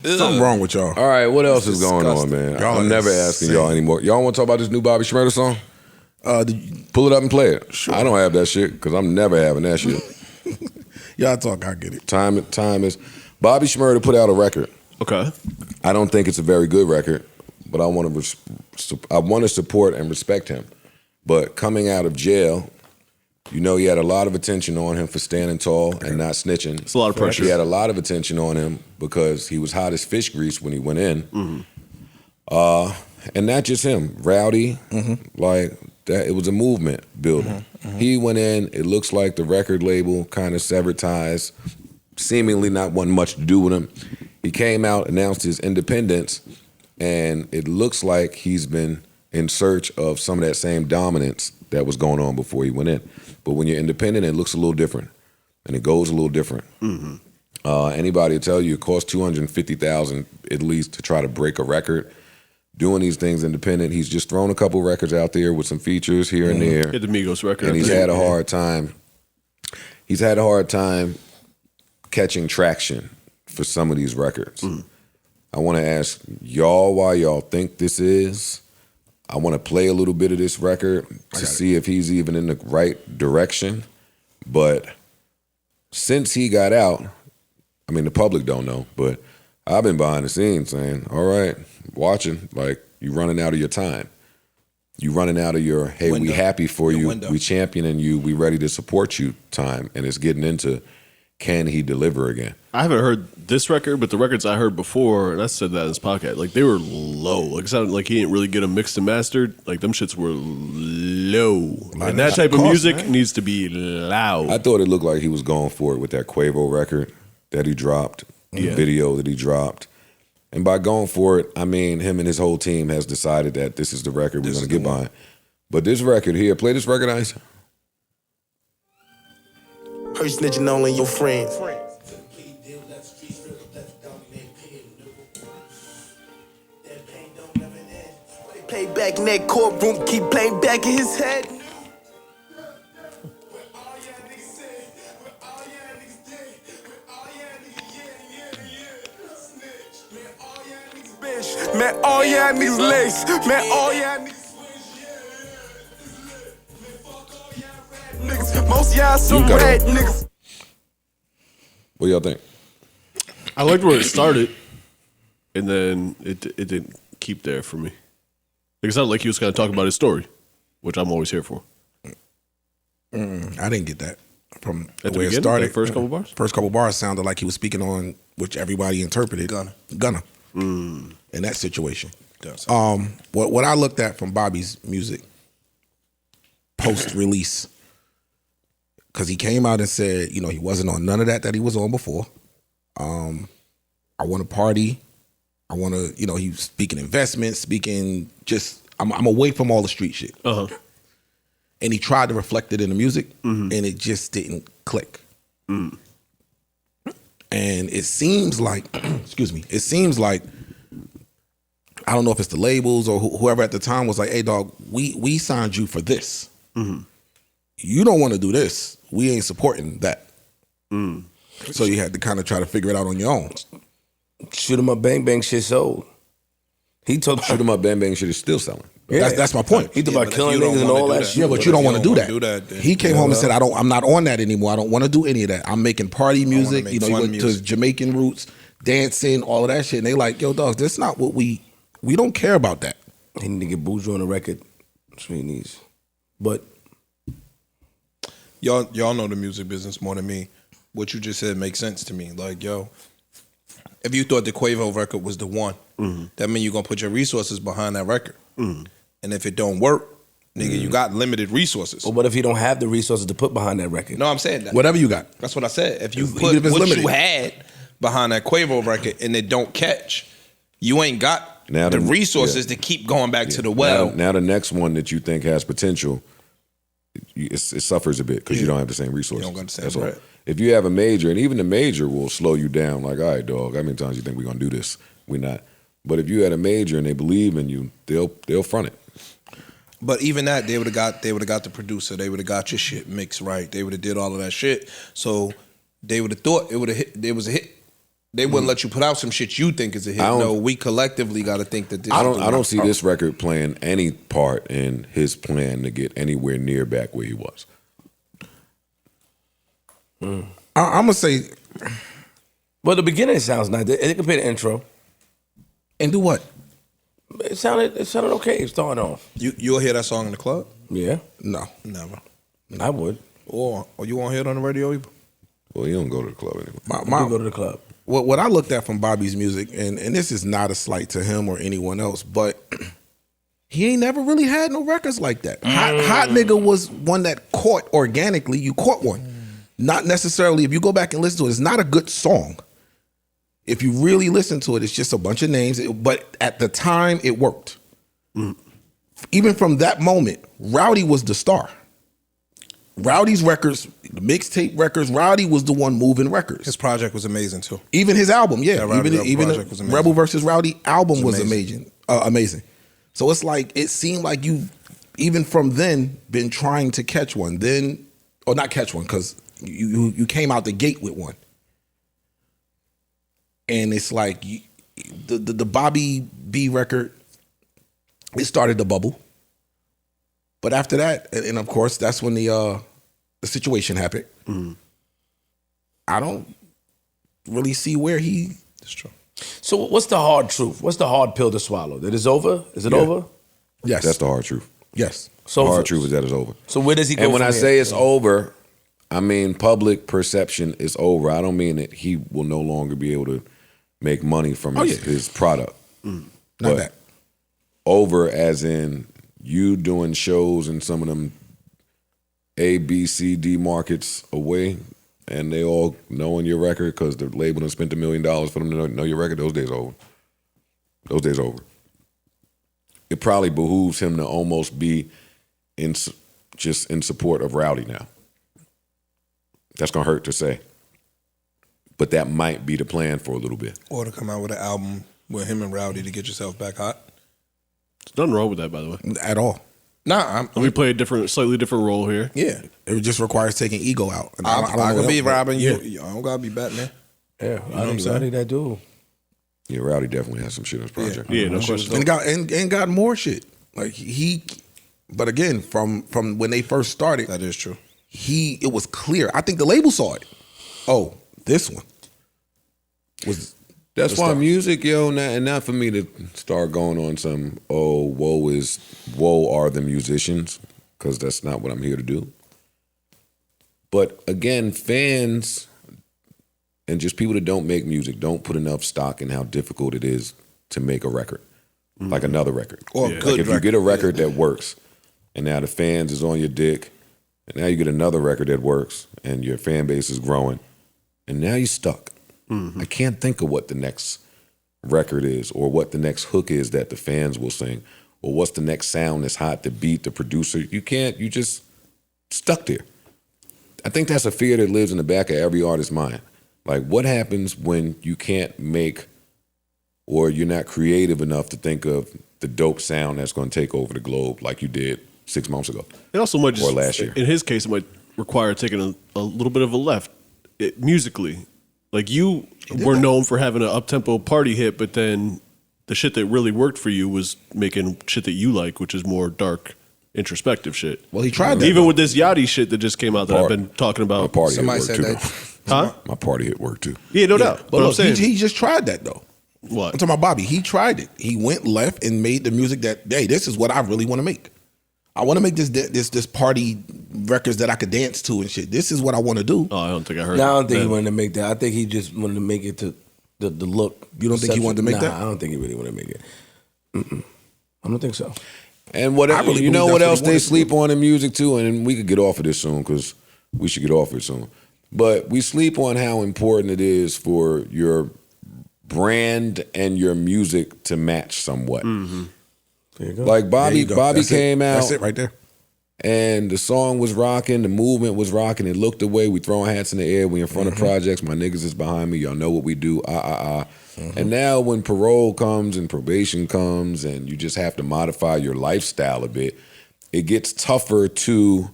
Something wrong with y'all. All right, what else is going on, man? I'm never asking y'all anymore. Y'all want to talk about this new Bobby Shmurda song? Pull it up and play it. Sure. I don't have that shit because I'm never having that shit. Y'all talk, I get it. Time is. Bobby Shmurda put out a record. Okay. I don't think it's a very good record, but I want to support and respect him. But coming out of jail, you know, he had a lot of attention on him for standing tall and not snitching. It's a lot of pressure. He had a lot of attention on him because he was hot as fish grease when he went in. Mm-hmm. And not just him, Rowdy, like that. It was a movement building. He went in. It looks like the record label kind of severed ties, seemingly not wanting much to do with him. He came out, announced his independence, and it looks like he's been in search of some of that same dominance that was going on before he went in. But when you're independent, it looks a little different, and it goes a little different. Anybody will tell you it costs $250,000 at least to try to break a record. Doing these things independent, he's just thrown a couple records out there with some features here and there. Hit the Migos record, and he's had a hard time. He's had a hard time catching traction for some of these records. I want to ask y'all why y'all think this is. I want to play a little bit of this record to see if he's even in the right direction. But since he got out, I mean, the public don't know, but I've been behind the scenes saying, all right, watching, like, you running out of your time. You running out of your, hey, we happy for you, we championing you, we ready to support you time. And it's getting into, can he deliver again? I haven't heard this record, but the records I heard before, and I said that in this podcast, like they were low. Like it sounded like he didn't really get them mixed and mastered. Like them shits were low. And that type of music needs to be loud. I thought it looked like he was going for it with that Quavo record that he dropped, the video that he dropped. And by going for it, I mean him and his whole team has decided that this is the record we're going to get behind. But this record here, play this record, Ice. Her snitching only your friends. Play back in that courtroom, keep playing back in his head. Man, all y'all niggas lace. Man, all y'all niggas. Most y'all some red niggas. What y'all think? I liked where it started, and then it didn't keep there for me. Like it sounded like he was kind of talking about his story, which I'm always here for. I didn't get that from At the way it beginning, started. like first couple bars? First couple bars sounded like he was speaking on, which everybody interpreted, Gunna. In that situation. What I looked at from Bobby's music post-release, because he came out and said, you know, he wasn't on none of that he was on before. I want to party. I want to, you know, he was speaking investment, speaking just, I'm away from all the street shit. And he tried to reflect it in the music, and it just didn't click. And it seems like, excuse me, it seems like, I don't know if it's the labels or whoever at the time was like, hey dog, we signed you for this. You don't want to do this. We ain't supporting that. So you had to kind of try to figure it out on your own. Shoot 'em up, bang bang shit sold. He told Shoot 'em up, bang bang shit is still selling. That's my point. He talked about killing niggas and all that shit. Yeah, but you don't want to do that. He came home and said, I'm not on that anymore. I don't want to do any of that. I'm making party music. You know, he went to his Jamaican roots, dancing, all of that shit. And they like, yo, dogs, that's not what we don't care about that. He need to get Buju on the record. That's what he needs. But y'all know the music business more than me. What you just said makes sense to me. Like, yo, if you thought the Quavo record was the one, that means you're gonna put your resources behind that record. And if it don't work, nigga, you got limited resources. But what if he don't have the resources to put behind that record? No, I'm saying that. Whatever you got. That's what I said. If you Even put if it's what limited. you had behind that Quavo record and it don't catch, you ain't got Now the the- resources to keep going back to the well. Now the next one that you think has potential, it suffers a bit because you don't have the same resources. You don't got the same That's all. bread. If you have a major, and even the major will slow you down, like, all right, dog, how many times you think we're gonna do this? We're not. But if you had a major and they believe in you, they'll front it. But even that, they would have got the producer. They would have got your shit mixed right. They would have did all of that shit. So they would have thought it would have hit. It was a hit. They wouldn't let you put out some shit you think is a hit. No, we collectively got to think that this. I don't see this record playing any part in his plan to get anywhere near back where he was. I'm gonna say, well, the beginning sounds nice. They can play the intro. and do what? It sounded okay starting off. You'll hear that song in the club? Yeah, No. Never. I would. Or you won't hear it on the radio either? Well, he don't go to the club anymore. I do go to the club. What I looked at from Bobby's music, and this is not a slight to him or anyone else, but he ain't never really had no records like that. Hot Nigga was one that caught organically. You caught one. Not necessarily, if you go back and listen to it, it's not a good song. If you really listen to it, it's just a bunch of names. But at the time, it worked. Even from that moment, Rowdy was the star. Rowdy's records, the mixtape records, Rowdy was the one moving records. His project was amazing too. Even his album, yeah. Rowdy even project was amazing. Rebel versus Rowdy album was amazing. amazing. So it's like, it seemed like you've, even from then, been trying to catch one. Then, or not catch one, because you came out the gate with one. And it's like, the Bobby B record, it started the bubble. But after that, and of course, that's when the situation happened. I don't really see where he. That's true. So what's the hard truth? What's the hard pill to swallow? That it's over? Is it over? Yes, That's the hard truth. yes. So The hard truth is that it's over. So where does he go? And when from I here? say it's over, I mean public perception is over. I don't mean that he will no longer be able to make money from his product. Not But that. over as in you doing shows in some of them A, B, C, D markets away, and they all knowing your record because the label done spent $1 million for them to know your record. Those days are over. Those days are over. It probably behooves him to almost be just in support of Rowdy now. That's gonna hurt to say, but that might be the plan for a little bit. Or to come out with an album with him and Rowdy to get yourself back hot. There's nothing wrong with that, by the way. At all. Nah, We play a slightly different role here. yeah. It just requires taking ego out. And I know can what be else- Robin. Yeah. You I don't gotta be Batman. Yeah, I think that dude. Yeah, Rowdy definitely has some shit in his project. Yeah, no question. And got more shit. Like he, but again, from when they first started, That is true. it was clear. I think the label saw it. Oh, this one was. That's the why star. music, yo, not for me to start going on some, woe are the musicians, because that's not what I'm here to do. But again, fans and just people that don't make music don't put enough stock in how difficult it is to make a record, like another record. Or a Like good if you record. get a record that works, and now the fans is on your dick, and now you get another record that works, and your fan base is growing, and now you're stuck. I can't think of what the next record is, or what the next hook is that the fans will sing, or what's the next sound that's hot, the beat, the producer. You just stuck there. I think that's a fear that lives in the back of every artist's mind. Like, what happens when you can't make, or you're not creative enough to think of the dope sound that's going to take over the globe like you did 6 months ago? It also might just, Or last year. in his case, it might require taking a little bit of a left musically. Like you were known for having an up-tempo party hit, but then the shit that really worked for you was making shit that you like, which is more dark, introspective shit. Well, he tried that. Even with this Yachty shit that just came out that I've Part- been talking My about. party Somebody hit work said too. that. though. Huh? My party hit work too. Yeah, no doubt. But But I'm look, saying, he just tried that though. what? I'm talking about Bobby. He tried it. He went left and made the music that, hey, this is what I really want to make. I want to make this party records that I could dance to and shit. This is what I want to do. Oh, I don't think I heard. No, I don't think that. he wanted to make that. I think he just wanted to make it to the look. You don't think he wanted to make Nah, that? I don't think he really wanted to make it. I don't think so. And what I really you know believe what that's else what he they wanted to sleep on in music too, and we could get off of this soon because we should get off of it soon. But we sleep on how important it is for your brand and your music to match somewhat. There you go. Like There Bobby you go. Bobby That's it. came out That's it right there. and the song was rocking, the movement was rocking, it looked away, we throwing hats in the air, we in front of projects, my niggas is behind me, y'all know what we do, And now when parole comes and probation comes and you just have to modify your lifestyle a bit, it gets tougher to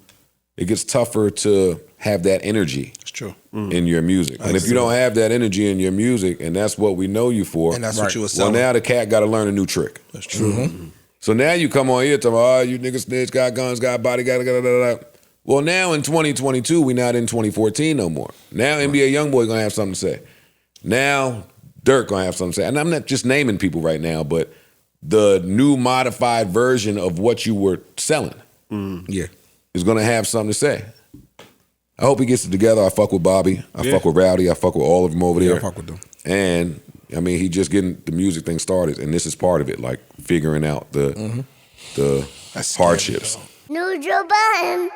have that energy. It's true. In your music. And if you don't have that energy in your music, and that's what we know you for, And that's what you were well, selling. now the cat got to learn a new trick. That's true. So now you come on here talking about, you niggas snitch, got guns, got body, got da. Well, now in 2022, we not in 2014 no more. Now NBA YoungBoy gonna have something to say. Now Dirk gonna have something to say. And I'm not just naming people right now, but the new modified version of what you were selling is gonna have something to say. I hope he gets it together. I fuck with Bobby. I fuck with Rowdy. I fuck with all of them over there. I fuck with them. And I mean, he just getting the music thing started, and this is part of it, like figuring out the hardships. New Joe Budden.